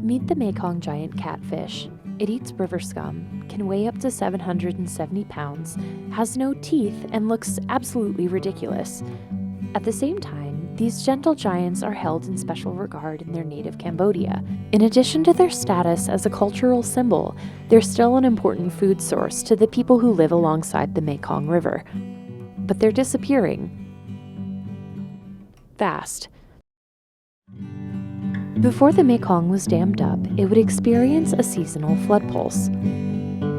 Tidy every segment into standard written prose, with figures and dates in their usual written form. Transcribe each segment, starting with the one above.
Meet the Mekong giant catfish. It eats river scum, can weigh up to 770 pounds, has no teeth, and looks absolutely ridiculous. At the same time, these gentle giants are held in special regard in their native Cambodia. In addition to their status as a cultural symbol, they're still an important food source to the people who live alongside the Mekong River. But they're disappearing fast. Before the Mekong was dammed up, it would experience a seasonal flood pulse.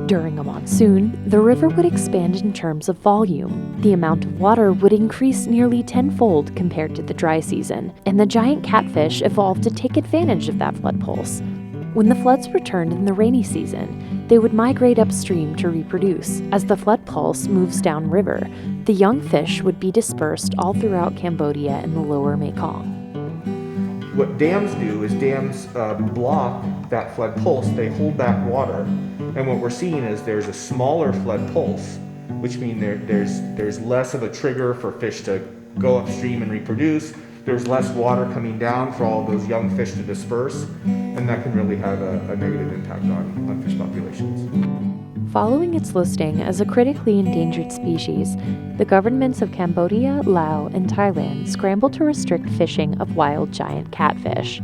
During a monsoon, the river would expand in terms of volume. The amount of water would increase nearly tenfold compared to the dry season, and the giant catfish evolved to take advantage of that flood pulse. When the floods returned in the rainy season, they would migrate upstream to reproduce. As the flood pulse moves downriver, the young fish would be dispersed all throughout Cambodia and the lower Mekong. What dams do is dams block that flood pulse. They hold back water, and what we're seeing is there's a smaller flood pulse, which means there's less of a trigger for fish to go upstream and reproduce. There's less water coming down for all those young fish to disperse, and that can really have a negative impact on fish populations. Following its listing as a critically endangered species, the governments of Cambodia, Laos, and Thailand scrambled to restrict fishing of wild giant catfish.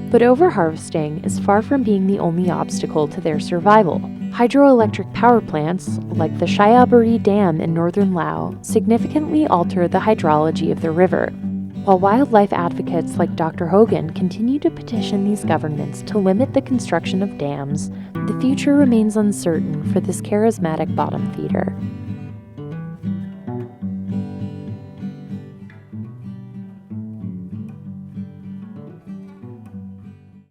But overharvesting is far from being the only obstacle to their survival. Hydroelectric power plants, like the Chayaburi Dam in northern Laos, significantly alter the hydrology of the river. While wildlife advocates like Dr. Hogan continue to petition these governments to limit the construction of dams, the future remains uncertain for this charismatic bottom feeder.